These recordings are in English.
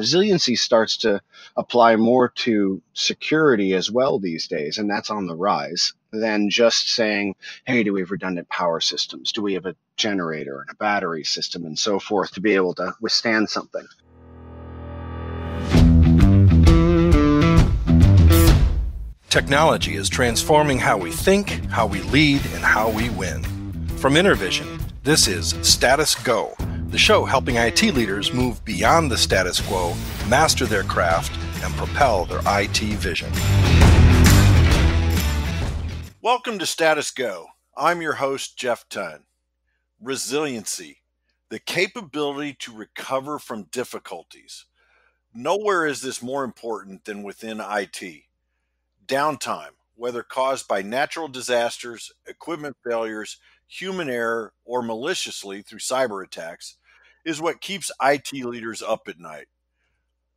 resiliency starts to apply more to security as well these days, and that's on the rise, than just saying, hey, do we have redundant power systems? Do we have a generator and a battery system and so forth to be able to withstand something? Technology is transforming how we think, how we lead, and how we win. From InterVision, this is Status Go, the show helping IT leaders move beyond the status quo, master their craft, and propel their IT vision. Welcome to Status Go. I'm your host, Jeff Tunn. Resiliency, the capability to recover from difficulties. Nowhere is this more important than within IT. Downtime, whether caused by natural disasters, equipment failures, human error, or maliciously through cyber attacks, is what keeps IT leaders up at night.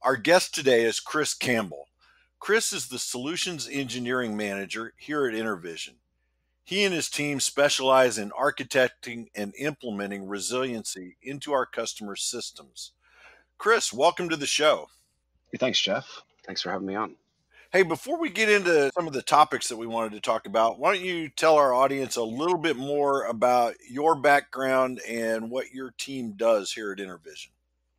Our guest today is Chris Campbell. Chris is the Solutions Engineering Manager here at InterVision. He and his team specialize in architecting and implementing resiliency into our customers' systems. Chris, welcome to the show. Thanks, Jeff. Thanks for having me on. Hey, before we get into some of the topics that we wanted to talk about, why don't you tell our audience a little bit more about your background and what your team does here at InterVision?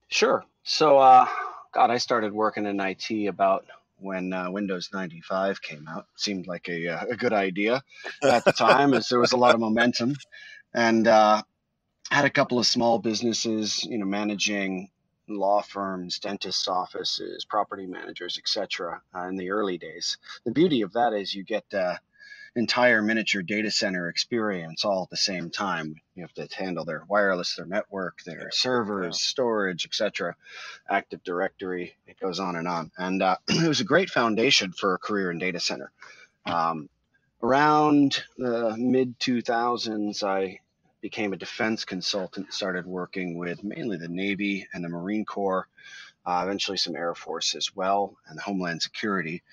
Sure. So, I started working in IT about when Windows 95 came out. Seemed like a good idea at the time, as there was a lot of momentum, and had a couple of small businesses, managing law firms, dentists' offices, property managers, etc. In the early days. The beauty of that is you get entire miniature data center experience all at the same time. You have to handle their wireless, their network, their servers, storage, etc., Active Directory. It goes on. And it was a great foundation for a career in data center. Around the mid-2000s, I became a defense consultant, started working with mainly the Navy and the Marine Corps, eventually some Air Force as well, and the Homeland Security.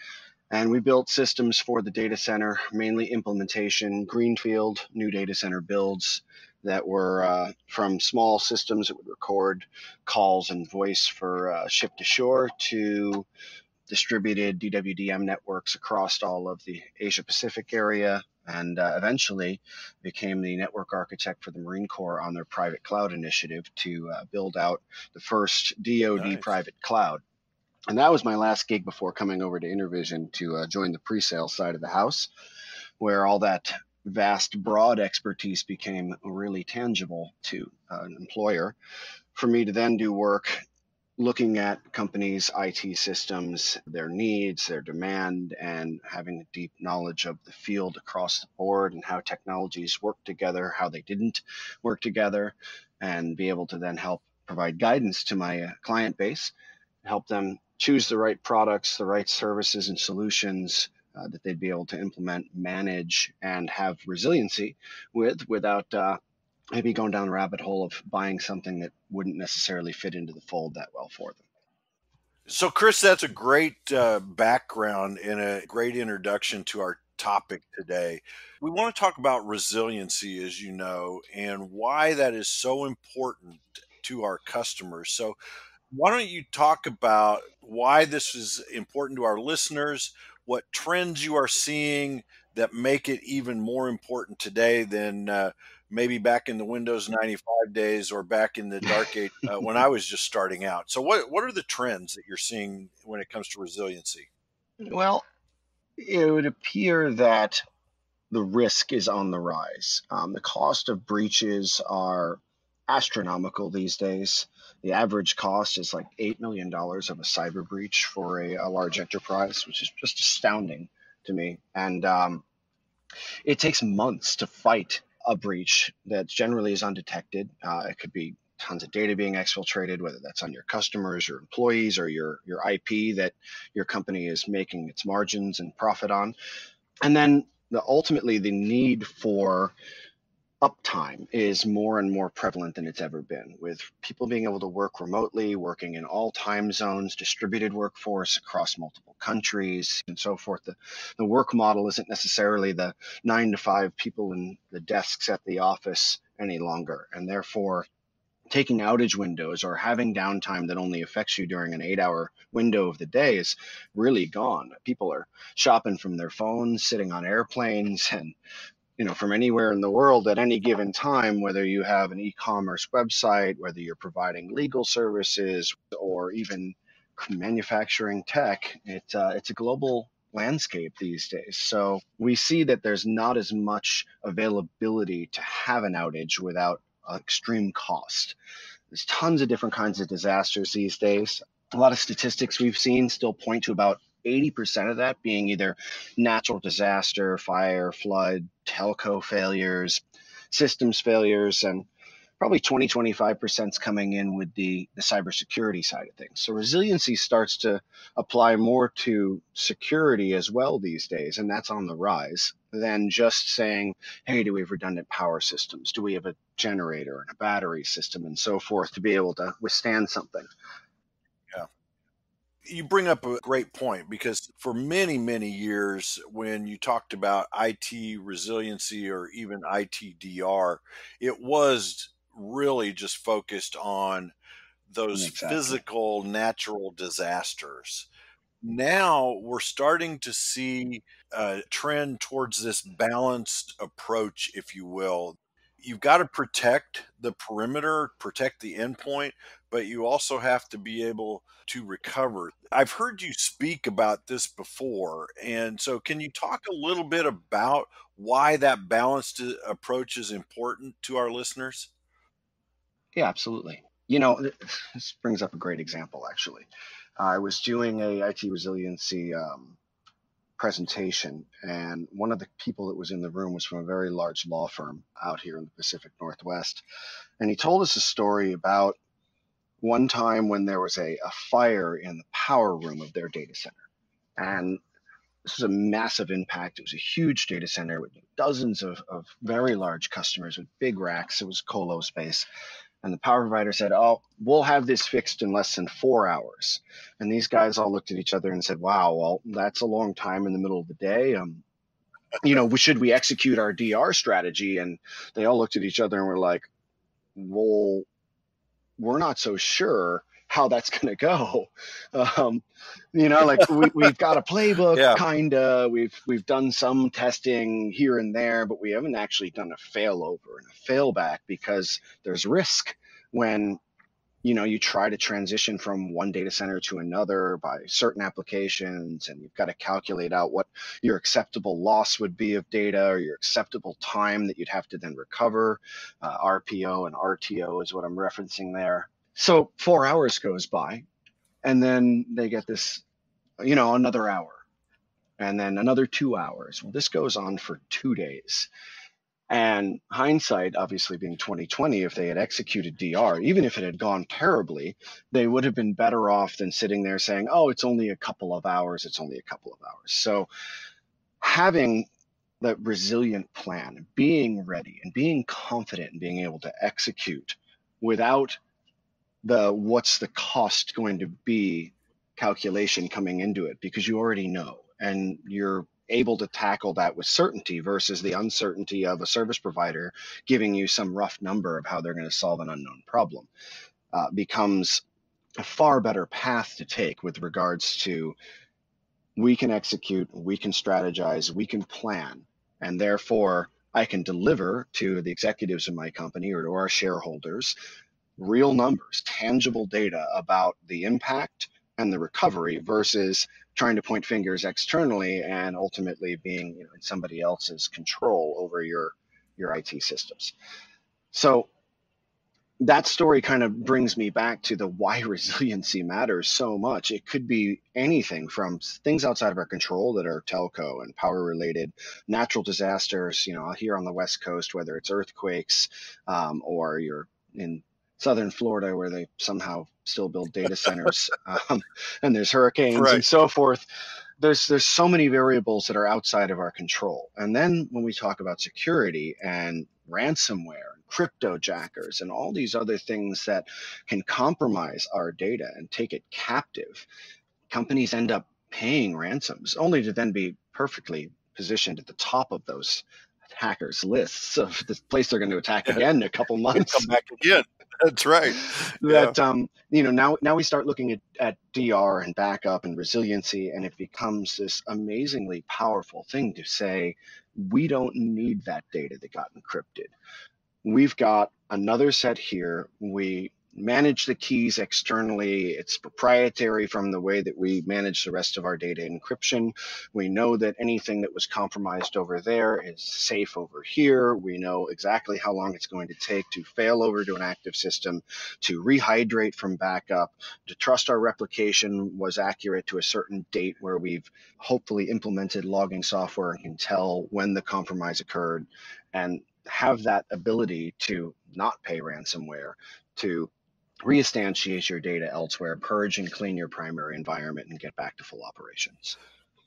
And we built systems for the data center, mainly implementation, greenfield, new data center builds that were from small systems that would record calls and voice for ship to shore to distributed DWDM networks across all of the Asia Pacific area, and eventually became the network architect for the Marine Corps on their private cloud initiative to build out the first DoD private cloud. And that was my last gig before coming over to InterVision to join the pre-sale side of the house, where all that vast, broad expertise became really tangible to an employer. For me to then do work looking at companies' IT systems, their needs, their demand, and having a deep knowledge of the field across the board and how technologies work together, how they didn't work together, and be able to then help provide guidance to my client base, help them choose the right products, the right services and solutions that they'd be able to implement, manage, and have resiliency without maybe going down the rabbit hole of buying something that wouldn't necessarily fit into the fold that well for them. So, Chris, that's a great background and a great introduction to our topic today. We want to talk about resiliency, as you know, and why that is so important to our customers. So, why don't you talk about why this is important to our listeners, what trends you are seeing that make it even more important today than maybe back in the Windows 95 days or back in the dark age when I was just starting out. So what are the trends that you're seeing when it comes to resiliency? Well, it would appear that the risk is on the rise. The cost of breaches are astronomical these days. The average cost is like $8 million of a cyber breach for a large enterprise, which is just astounding to me. And it takes months to fight a breach that generally is undetected. It could be tons of data being exfiltrated, whether that's on your customers, your employees, or your IP that your company is making its margins and profit on. And then ultimately the need for uptime is more and more prevalent than it's ever been, with people being able to work remotely, working in all time zones, distributed workforce across multiple countries, and so forth. The work model isn't necessarily the 9 to 5 people in the desks at the office any longer, and therefore taking outage windows or having downtime that only affects you during an 8-hour window of the day is really gone. People are shopping from their phones, sitting on airplanes, and from anywhere in the world at any given time, whether you have an e-commerce website, whether you're providing legal services or even manufacturing tech, it's a global landscape these days. So we see that there's not as much availability to have an outage without extreme cost. There's tons of different kinds of disasters these days. A lot of statistics we've seen still point to about 80% of that being either natural disaster, fire, flood, telco failures, systems failures, and probably 20-25% is coming in with the cybersecurity side of things. So resiliency starts to apply more to security as well these days, and that's on the rise, than just saying, hey, do we have redundant power systems? Do we have a generator and a battery system and so forth to be able to withstand something? Yeah. You bring up a great point, because for many, many years, when you talked about IT resiliency or even ITDR, it was really just focused on those Exactly. physical natural disasters. Now we're starting to see a trend towards this balanced approach, if you will. You've got to protect the perimeter, protect the endpoint, but you also have to be able to recover. I've heard you speak about this before. And so, can you talk a little bit about why that balanced approach is important to our listeners? Yeah, absolutely. This brings up a great example, actually. I was doing a IT resiliency presentation, and one of the people that was in the room was from a very large law firm out here in the Pacific Northwest. And he told us a story about one time when there was a fire in the power room of their data center. And this was a massive impact. It was a huge data center with dozens of very large customers with big racks. It was colo space. And the power provider said, oh, we'll have this fixed in less than 4 hours. And these guys all looked at each other and said, wow, well, that's a long time in the middle of the day. Should we execute our DR strategy? And they all looked at each other and were like, well, we're not so sure how that's going to go. We've got a playbook, Yeah. kind of. We've done some testing here and there, but we haven't actually done a failover and a failback, because there's risk when you try to transition from one data center to another by certain applications, and you've got to calculate out what your acceptable loss would be of data, or your acceptable time that you'd have to then recover. RPO and RTO is what I'm referencing there. So 4 hours goes by, and then they get this, another hour, and then another 2 hours. Well, this goes on for 2 days. And hindsight, obviously being 2020, if they had executed DR, even if it had gone terribly, they would have been better off than sitting there saying, oh, it's only a couple of hours, it's only a couple of hours. So having that resilient plan, being ready and being confident and being able to execute without the what's the cost going to be calculation coming into it, because you already know and you're able to tackle that with certainty versus the uncertainty of a service provider giving you some rough number of how they're going to solve an unknown problem, becomes a far better path to take with regards to we can execute, we can strategize, we can plan, and therefore I can deliver to the executives of my company or to our shareholders real numbers, tangible data about the impact and the recovery versus trying to point fingers externally and ultimately being in somebody else's control over your IT systems. So that story kind of brings me back to the why resiliency matters so much. It could be anything from things outside of our control that are telco and power related, natural disasters, here on the West Coast, whether it's earthquakes, or you're in Southern Florida where they somehow still build data centers, and there's hurricanes Right. and so forth. There's so many variables that are outside of our control. And then when we talk about security and ransomware and crypto jackers and all these other things that can compromise our data and take it captive, companies end up paying ransoms only to then be perfectly positioned at the top of those hackers lists of the place they're going to attack again in a couple months. Come back again. That's right. Yeah. That now we start looking at DR and backup and resiliency, and it becomes this amazingly powerful thing to say we don't need that data that got encrypted. We've got another set here. We manage the keys externally. It's proprietary from the way that we manage the rest of our data encryption. We know that anything that was compromised over there is safe over here. We know exactly how long it's going to take to fail over to an active system, to rehydrate from backup, to trust our replication was accurate to a certain date where we've hopefully implemented logging software and can tell when the compromise occurred, and have that ability to not pay ransomware, to reinstantiate your data elsewhere, purge and clean your primary environment, and get back to full operations.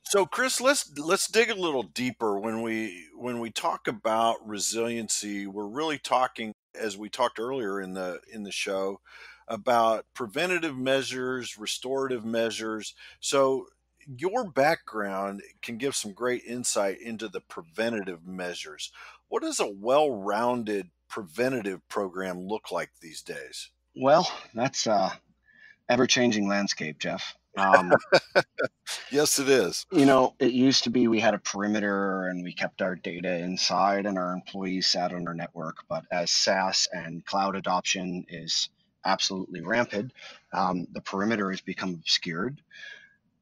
So, Chris, let's dig a little deeper when we talk about resiliency. We're really talking, as we talked earlier in the show, about preventative measures, restorative measures. So, your background can give some great insight into the preventative measures. What does a well-rounded preventative program look like these days? Well, that's ever-changing landscape, Jeff. Yes, it is. It used to be we had a perimeter and we kept our data inside and our employees sat on our network. But as SaaS and cloud adoption is absolutely rampant, the perimeter has become obscured.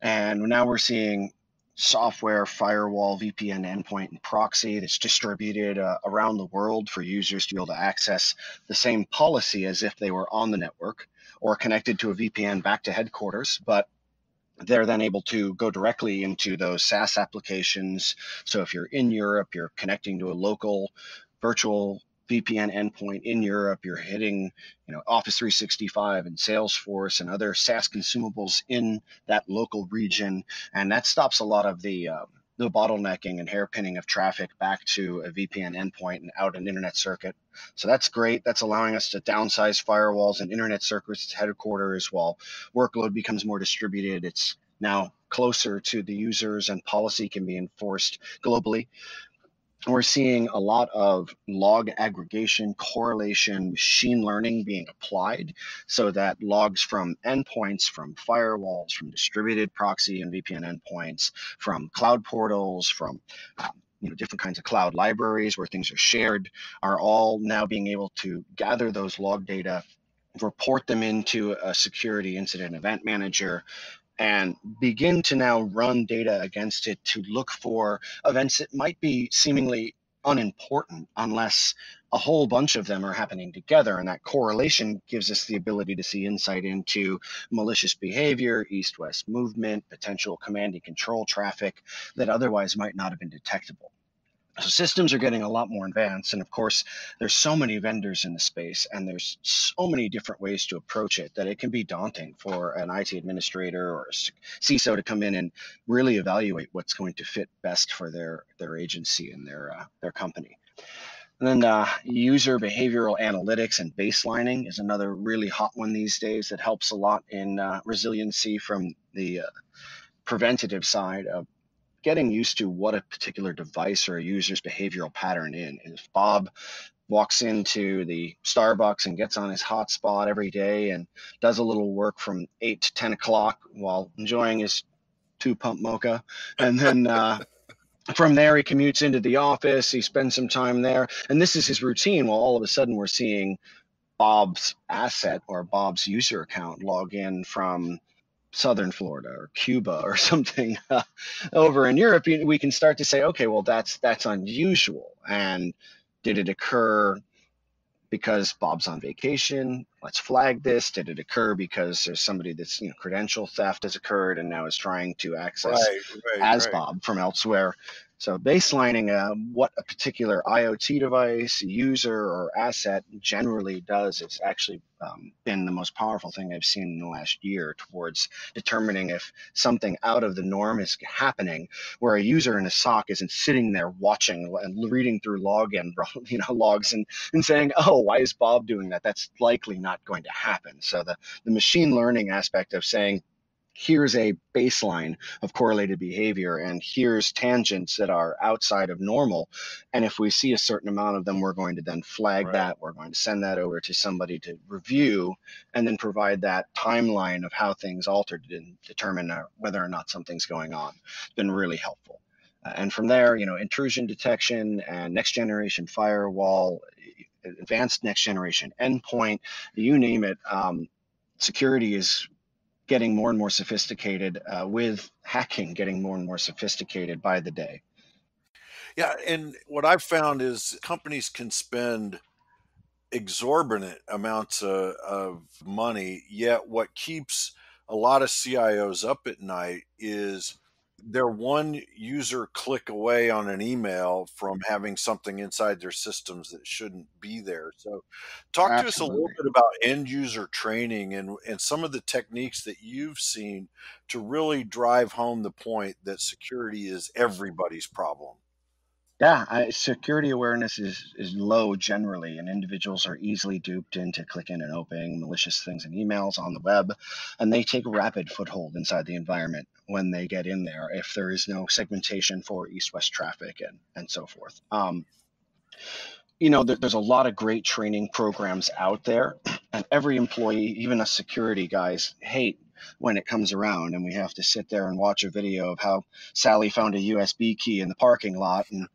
And now we're seeing software, firewall, VPN endpoint, and proxy that's distributed around the world for users to be able to access the same policy as if they were on the network or connected to a VPN back to headquarters. But they're then able to go directly into those SaaS applications. So if you're in Europe, you're connecting to a local virtual VPN endpoint in Europe, you're hitting, Office 365 and Salesforce and other SaaS consumables in that local region, and that stops a lot of the bottlenecking and hairpinning of traffic back to a VPN endpoint and out an internet circuit. So that's great. That's allowing us to downsize firewalls and internet circuits to headquarters while workload becomes more distributed. It's now closer to the users and policy can be enforced globally. We're seeing a lot of log aggregation, correlation, machine learning being applied so that logs from endpoints, from firewalls, from distributed proxy and VPN endpoints, from cloud portals, from different kinds of cloud libraries where things are shared, are all now being able to gather those log data, report them into a security incident event manager, and begin to now run data against it to look for events that might be seemingly unimportant unless a whole bunch of them are happening together. And that correlation gives us the ability to see insight into malicious behavior, east-west movement, potential command and control traffic that otherwise might not have been detectable. So systems are getting a lot more advanced, and of course, there's so many vendors in the space, and there's so many different ways to approach it that it can be daunting for an IT administrator or a CISO to come in and really evaluate what's going to fit best for their agency and their company. And then user behavioral analytics and baselining is another really hot one these days that helps a lot in resiliency from the preventative side of getting used to what a particular device or a user's behavioral pattern is. If Bob walks into the Starbucks and gets on his hotspot every day and does a little work from 8 to 10 o'clock while enjoying his 2-pump mocha, and then from there he commutes into the office, he spends some time there, and this is his routine, well, all of a sudden we're seeing Bob's asset or Bob's user account log in from Southern Florida or Cuba or something over in Europe, we can start to say, okay, well, that's unusual. And did it occur because Bob's on vacation? Let's flag this. Did it occur because there's somebody that's, credential theft has occurred and now is trying to access Right. Bob from elsewhere? So baselining what a particular IoT device, user, or asset generally does is actually been the most powerful thing I've seen in the last year towards determining if something out of the norm is happening, where a user in a SOC isn't sitting there watching and reading through logs and saying, oh, why is Bob doing that? That's likely not going to happen. So the machine learning aspect of saying, here's a baseline of correlated behavior, and here's tangents that are outside of normal. And if we see a certain amount of them, we're going to then flag Right. that. We're going to send that over to somebody to review and then provide that timeline of how things altered and determine whether or not something's going on. It's been really helpful. And from there, intrusion detection and next generation firewall, advanced next generation endpoint, you name it. Security is getting more and more sophisticated, with hacking getting more and more sophisticated by the day. Yeah, and what I've found is companies can spend exorbitant amounts of money, yet what keeps a lot of CIOs up at night is they're one user click away on an email from having something inside their systems that shouldn't be there. So talk to us a little Absolutely. bit about end user training and some of the techniques that you've seen to really drive home the point that security is everybody's problem. Yeah, security awareness is low generally, and individuals are easily duped into clicking and opening malicious things and emails on the web, and they take rapid foothold inside the environment when they get in there if there is no segmentation for east-west traffic and so forth. There's a lot of great training programs out there, and every employee, even us security guys, hate when it comes around and we have to sit there and watch a video of how Sally found a USB key in the parking lot and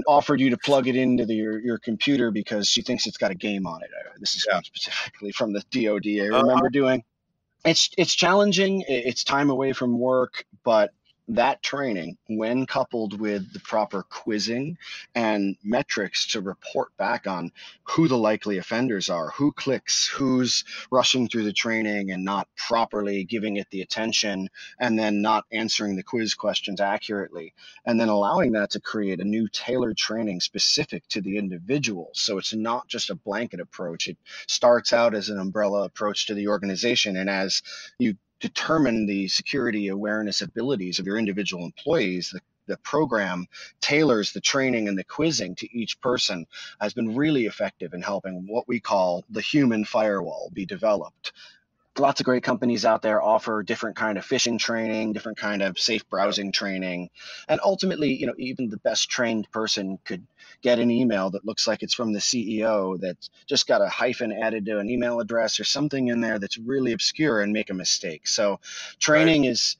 offered you to plug it into your computer because she thinks it's got a game on it. This is Yeah. one specifically from the DoD I Uh, remember doing. It's challenging. It's time away from work, but that training, when coupled with the proper quizzing and metrics to report back on who the likely offenders are, who clicks, who's rushing through the training and not properly giving it the attention, and then not answering the quiz questions accurately, and then allowing that to create a new tailored training specific to the individual. So it's not just a blanket approach. It starts out as an umbrella approach to the organization. And as you determine the security awareness abilities of your individual employees, the program tailors the training and the quizzing to each person has been really effective in helping what we call the human firewall be developed. Lots of great companies out there offer different kind of phishing training, different kind of safe browsing training, and ultimately, even the best trained person could get an email that looks like it's from the CEO that's just got a hyphen added to an email address or something in there that's really obscure and make a mistake. So right. training is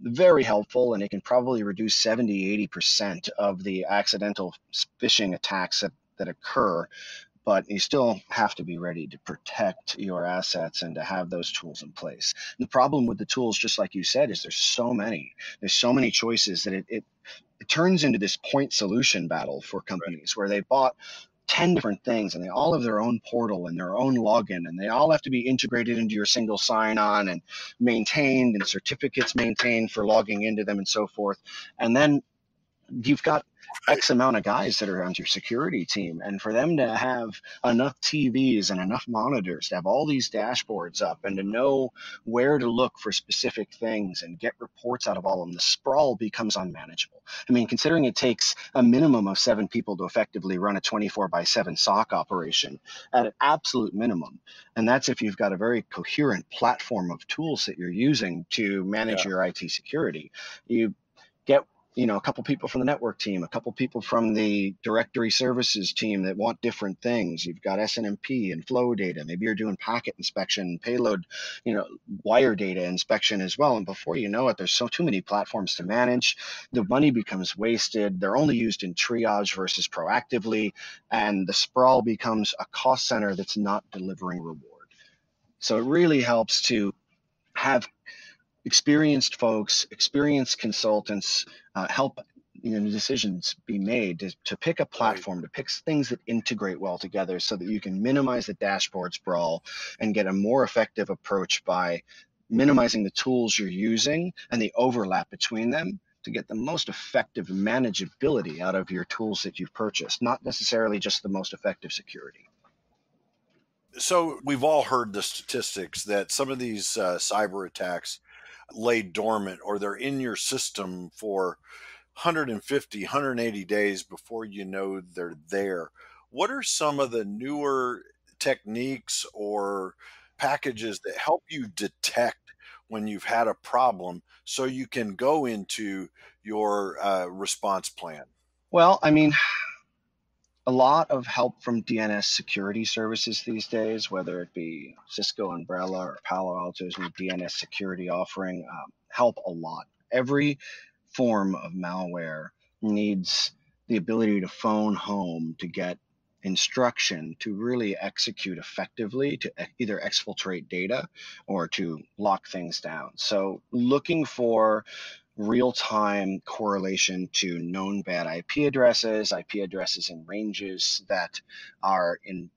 very helpful, and it can probably reduce 70-80% of the accidental phishing attacks that occur, but you still have to be ready to protect your assets and to have those tools in place. And the problem with the tools, just like you said, is there's so many choices that it turns into this point solution battle for companies where they bought 10 different things and they all have their own portal and their own login, and they all have to be integrated into your single sign-on and maintained, and certificates maintained for logging into them and so forth. And then you've got Right. X amount of guys that are on your security team, and for them to have enough TVs and enough monitors, to have all these dashboards up, and to know where to look for specific things and get reports out of all of them, the sprawl becomes unmanageable. I mean, considering it takes a minimum of 7 people to effectively run a 24/7 SOC operation at an absolute minimum, and that's if you've got a very coherent platform of tools that you're using to manage Yeah. your IT security. You get a couple people from the network team, a couple people from the directory services team that want different things. You've got SNMP and flow data. Maybe you're doing packet inspection, payload, wire data inspection as well. And before you know it, there's too many platforms to manage. The money becomes wasted. They're only used in triage versus proactively, and the sprawl becomes a cost center that's not delivering reward. So it really helps to have experienced folks, experienced consultants help decisions be made to pick a Right. platform, to pick things that integrate well together so that you can minimize the dashboard sprawl and get a more effective approach by minimizing the tools you're using and the overlap between them to get the most effective manageability out of your tools that you've purchased, not necessarily just the most effective security. So we've all heard the statistics that some of these cyber attacks lay dormant or they're in your system for 150, 180 days before you know they're there. What are some of the newer techniques or packages that help you detect when you've had a problem so you can go into your response plan? Well, I mean, a lot of help from DNS security services these days, whether it be Cisco Umbrella or Palo Alto's new DNS security offering, help a lot. Every form of malware needs the ability to phone home to get instruction to really execute effectively to either exfiltrate data or to lock things down. So looking for real-time correlation to known bad IP addresses in ranges that are in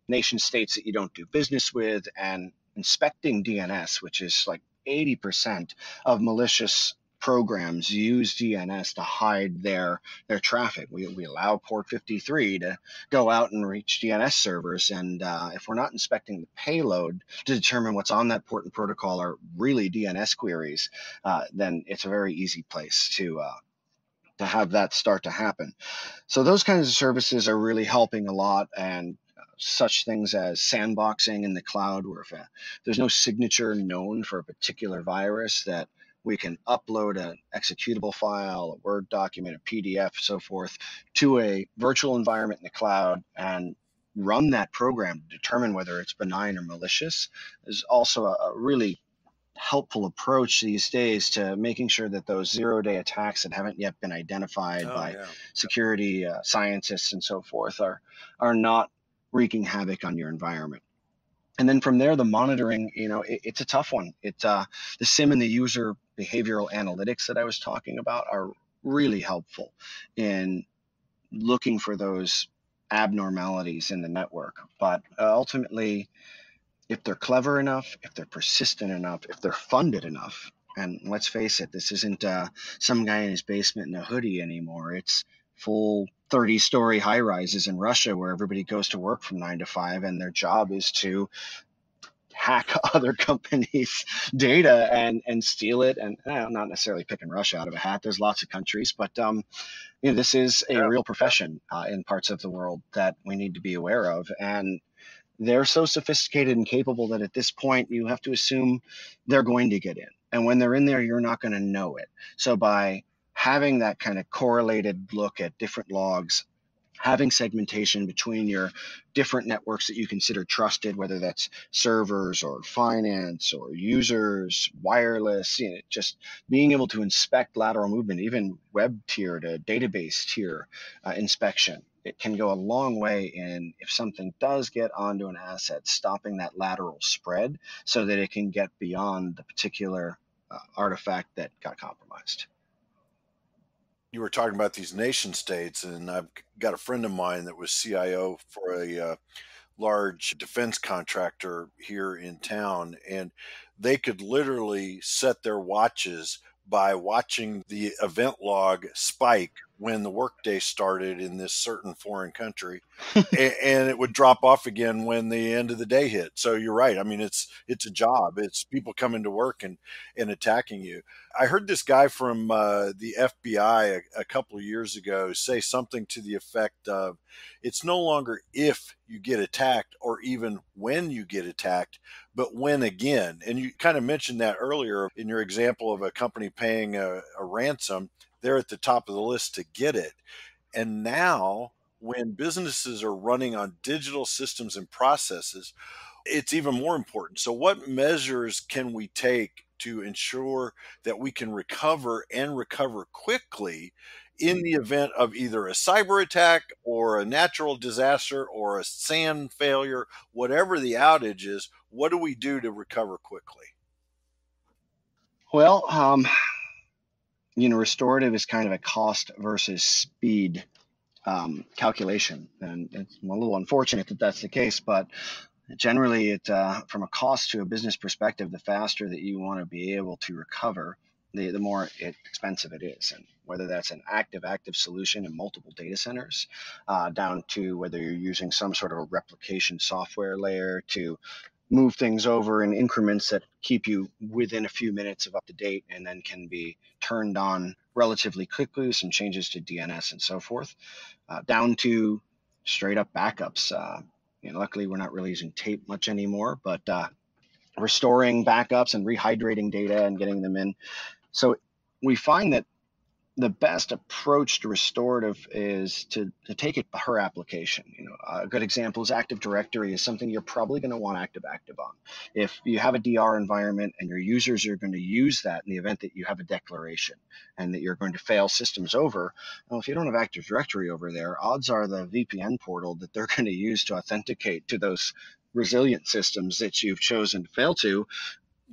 nation states that you don't do business with, and inspecting DNS, which is like 80% of malicious programs use DNS to hide their traffic. We allow port 53 to go out and reach DNS servers, and if we're not inspecting the payload to determine what's on that port and protocol are really DNS queries, then it's a very easy place to have that start to happen. So those kinds of services are really helping a lot, and such things as sandboxing in the cloud, where if there's no signature known for a particular virus, that we can upload an executable file, a Word document, a PDF, so forth, to a virtual environment in the cloud and run that program to determine whether it's benign or malicious, is also a really helpful approach these days to making sure that those zero-day attacks that haven't yet been identified by security scientists and so forth are not wreaking havoc on your environment. And then from there, the monitoring, it's a tough one. The SIM and the user behavioral analytics that I was talking about are really helpful in looking for those abnormalities in the network. But ultimately, if they're clever enough, if they're persistent enough, if they're funded enough, and let's face it, this isn't some guy in his basement in a hoodie anymore. It's full 30-story high rises in Russia where everybody goes to work from 9 to 5, and their job is to hack other companies' data and steal it. And not necessarily picking Russia out of a hat. There's lots of countries, but this is a real profession in parts of the world that we need to be aware of. And they're so sophisticated and capable that at this point you have to assume they're going to get in. And when they're in there, you're not going to know it. So by having that kind of correlated look at different logs, having segmentation between your different networks that you consider trusted, whether that's servers or finance or users, wireless, just being able to inspect lateral movement, even web tier to database tier inspection. It can go a long way in, if something does get onto an asset, stopping that lateral spread so that it can get beyond the particular artifact that got compromised. You were talking about these nation states, and I've got a friend of mine that was CIO for a large defense contractor here in town, and they could literally set their watches by watching the event log spike when the workday started in this certain foreign country, and it would drop off again when the end of the day hit. So you're right. I mean, it's a job. It's people coming to work and attacking you. I heard this guy from the FBI a couple of years ago say something to the effect of, it's no longer if you get attacked or even when you get attacked, but when again. And you kind of mentioned that earlier in your example of a company paying a ransom. They're at the top of the list to get it. And now when businesses are running on digital systems and processes, it's even more important. So what measures can we take to ensure that we can recover and recover quickly in the event of either a cyber attack or a natural disaster or a SAN failure, whatever the outage is? What do we do to recover quickly? Well, restorative is kind of a cost versus speed calculation, and it's a little unfortunate that that's the case, but generally, from a cost to a business perspective, the faster that you want to be able to recover, the more expensive it is. And whether that's an active solution in multiple data centers, down to whether you're using some sort of a replication software layer to move things over in increments that keep you within a few minutes of up to date and then can be turned on relatively quickly with some changes to DNS and so forth, down to straight up backups. Luckily, we're not really using tape much anymore, but restoring backups and rehydrating data and getting them in. So we find that the best approach to restorative is to take it per application. A good example is Active Directory is something you're probably going to want active on. If you have a DR environment and your users are going to use that in the event that you have a declaration and that you're going to fail systems over, well, if you don't have Active Directory over there, odds are the VPN portal that they're going to use to authenticate to those resilient systems that you've chosen to fail to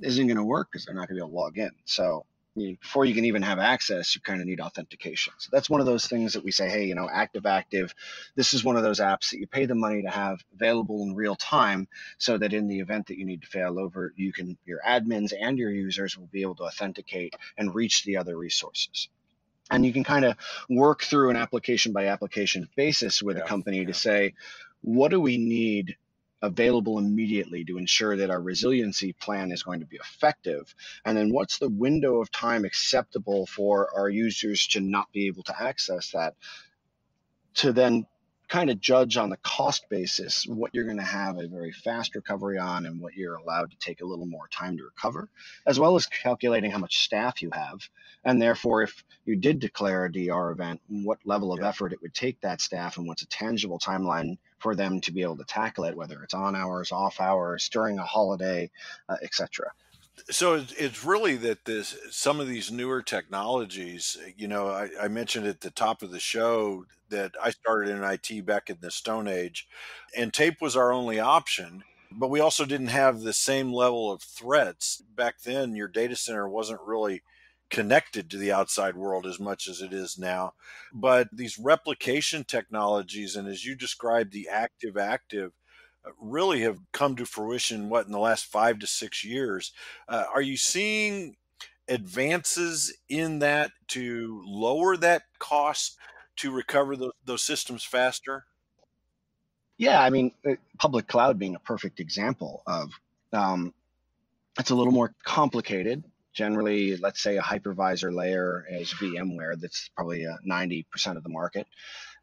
isn't going to work because they're not going to be able to log in. So before you can even have access, you kind of need authentication. So that's one of those things that we say, hey, active. This is one of those apps that you pay the money to have available in real time, so that in the event that you need to fail over, your admins and your users will be able to authenticate and reach the other resources. And you can kind of work through an application by application basis with a company to say, what do we need available immediately to ensure that our resiliency plan is going to be effective? And then what's the window of time acceptable for our users to not be able to access that, to then kind of judge on the cost basis what you're going to have a very fast recovery on and what you're allowed to take a little more time to recover, as well as calculating how much staff you have. And therefore, if you did declare a DR event, what level of effort it would take that staff and what's a tangible timeline for them to be able to tackle it, whether it's on hours, off hours, during a holiday, etc. So it's really that some of these newer technologies, I mentioned at the top of the show that I started in IT back in the Stone Age, and tape was our only option, but we also didn't have the same level of threats. Back then, your data center wasn't really connected to the outside world as much as it is now. But these replication technologies, and as you described, the active really have come to fruition, in the last 5 to 6 years. Are you seeing advances in that to lower that cost to recover those systems faster? Yeah, I mean, public cloud being a perfect example of it's a little more complicated. Generally, let's say a hypervisor layer is VMware. That's probably 90% of the market.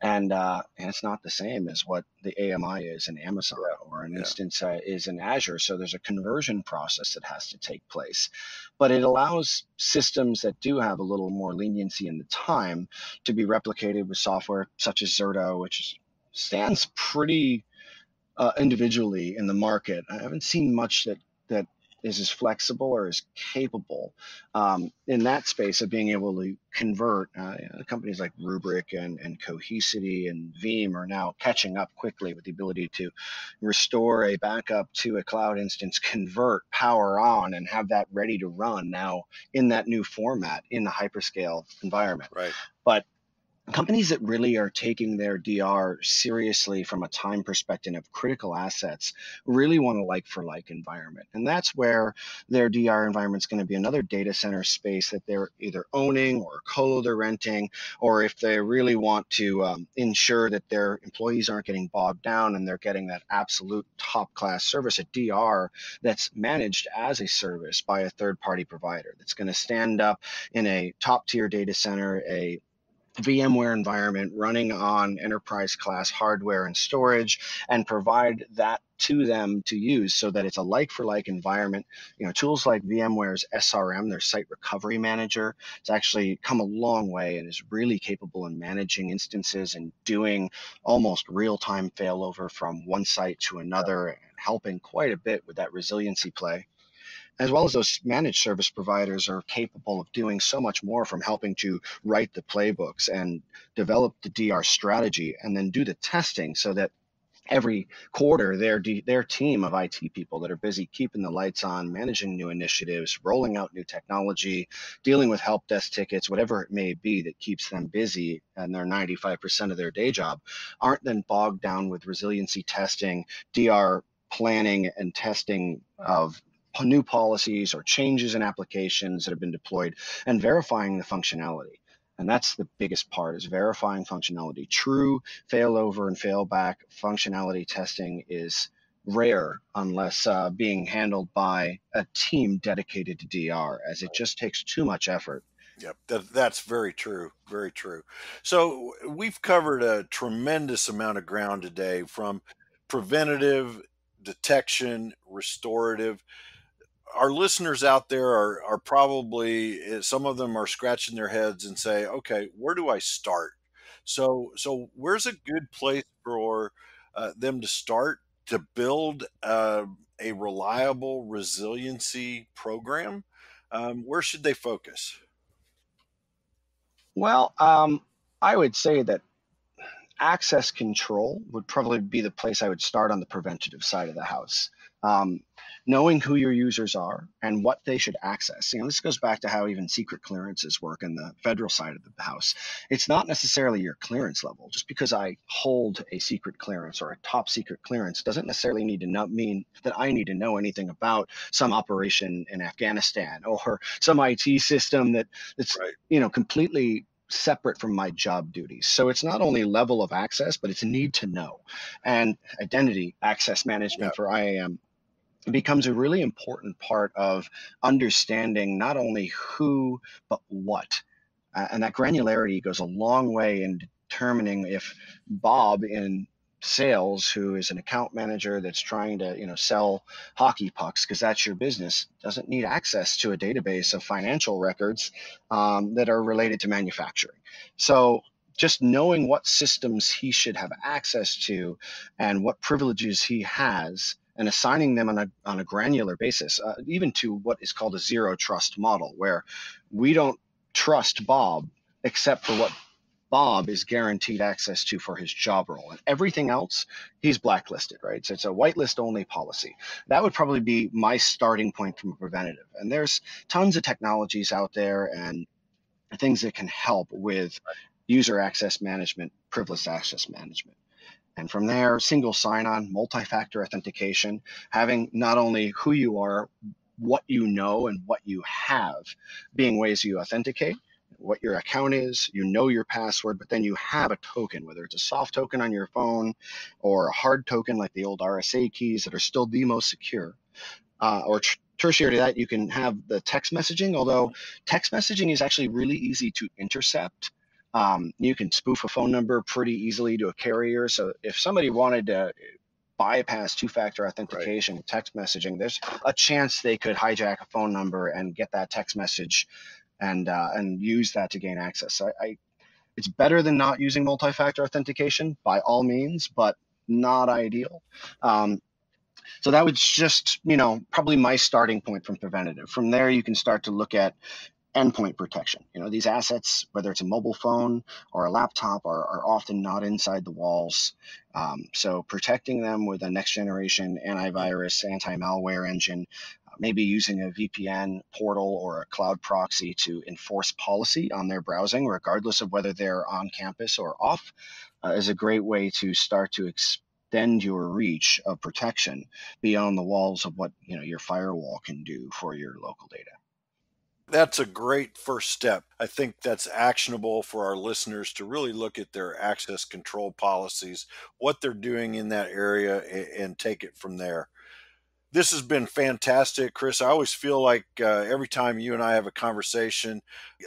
And it's not the same as what the AMI is in Amazon or an instance is in Azure. So there's a conversion process that has to take place. But it allows systems that do have a little more leniency in the time to be replicated with software such as Zerto, which stands pretty individually in the market. I haven't seen much that is as flexible or as capable in that space of being able to convert. Companies like Rubrik and Cohesity and Veeam are now catching up quickly with the ability to restore a backup to a cloud instance, convert, power on, and have that ready to run now in that new format in the hyperscale environment. Right. But companies that really are taking their DR seriously from a time perspective of critical assets really want a like-for-like environment. And that's where their DR environment is going to be another data center space that they're either owning or a colo they're renting, or if they really want to ensure that their employees aren't getting bogged down and they're getting that absolute top-class service, a DR that's managed as a service by a third-party provider that's going to stand up in a top-tier data center, a VMware environment running on enterprise class hardware and storage, and provide that to them to use so that it's a like for like environment. Tools like VMware's SRM, their site recovery manager, it's actually come a long way and is really capable in managing instances and doing almost real-time failover from one site to another and helping quite a bit with that resiliency play, as well as those managed service providers are capable of doing so much more, from helping to write the playbooks and develop the DR strategy and then do the testing so that every quarter their team of IT people that are busy keeping the lights on, managing new initiatives, rolling out new technology, dealing with help desk tickets, whatever it may be that keeps them busy and their 95% of their day job, aren't then bogged down with resiliency testing, DR planning and testing of new policies or changes in applications that have been deployed, and verifying the functionality. And that's the biggest part, is verifying functionality. True failover and failback functionality testing is rare unless being handled by a team dedicated to DR, as it just takes too much effort. Yep, that's very true. Very true. So we've covered a tremendous amount of ground today, from preventative, detection, restorative. our listeners out there are probably, some of them are scratching their heads and say, okay, where do I start? So where's a good place for them to start to build a reliable resiliency program? Where should they focus? Well, I would say that access control would probably be the place I would start on the preventative side of the house. Um, Knowing who your users are and what they should access. This goes back to how even secret clearances work in the federal side of the house. It's not necessarily your clearance level. Just because I hold a secret clearance or a top secret clearance doesn't necessarily need to mean that I need to know anything about some operation in Afghanistan or some IT system that's Right. Completely separate from my job duties. So it's not only level of access, but it's need to know. And identity access management Yeah. for IAM becomes a really important part of understanding not only who, but what. And that granularity goes a long way in determining if Bob in sales, who is an account manager that's trying to sell hockey pucks because that's your business, doesn't need access to a database of financial records that are related to manufacturing. So just knowing what systems he should have access to and what privileges he has, and assigning them on a granular basis, even to what is called a zero trust model, where we don't trust Bob except for what Bob is guaranteed access to for his job role. And everything else, he's blacklisted, right? So it's a whitelist only policy. That would probably be my starting point from a preventative. And there's tons of technologies out there and things that can help with user access management, privileged access management. And from there, single sign-on, multi-factor authentication, having not only who you are, what you know, and what you have being ways you authenticate, what your account is, your password, but then you have a token, whether it's a soft token on your phone or a hard token like the old RSA keys that are still the most secure. Or tertiary to that, you can have the text messaging, although text messaging is actually really easy to intercept. You can spoof a phone number pretty easily to a carrier. So if somebody wanted to bypass two-factor authentication with text messaging, there's a chance they could hijack a phone number and get that text message and use that to gain access. So it's better than not using multi-factor authentication by all means, but not ideal. So that was just, probably my starting point from preventative. From there, you can start to look at endpoint protection. These assets, whether it's a mobile phone or a laptop, are often not inside the walls. So protecting them with a next generation antivirus, anti-malware engine, maybe using a VPN portal or a cloud proxy to enforce policy on their browsing, regardless of whether they're on campus or off, is a great way to start to extend your reach of protection beyond the walls of what your firewall can do for your local data. That's a great first step. I think that's actionable for our listeners to really look at their access control policies, what they're doing in that area, and take it from there. This has been fantastic, Chris. I always feel like every time you and I have a conversation,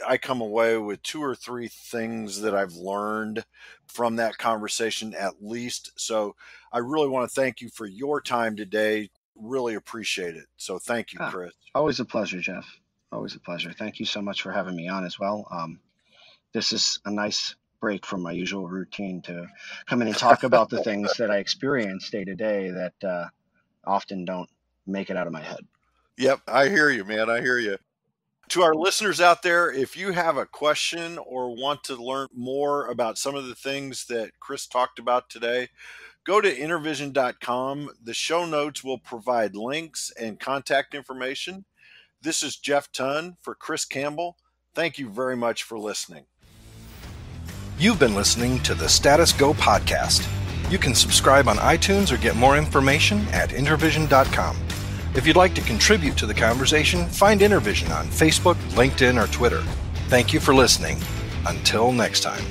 I come away with 2 or 3 things that I've learned from that conversation at least. So I really want to thank you for your time today. Really appreciate it. So thank you, Chris. Always a pleasure, Jeff. Always a pleasure. Thank you so much for having me on as well. This is a nice break from my usual routine to come in and talk about the things that I experience day to day that often don't make it out of my head. Yep, I hear you, man. I hear you. To our listeners out there, if you have a question or want to learn more about some of the things that Chris talked about today, go to InterVision.com. The show notes will provide links and contact information. This is Jeff Tunn for Chris Campbell. Thank you very much for listening. You've been listening to the Status Go podcast. You can subscribe on iTunes or get more information at InterVision.com. If you'd like to contribute to the conversation, find InterVision on Facebook, LinkedIn, or Twitter. Thank you for listening. Until next time.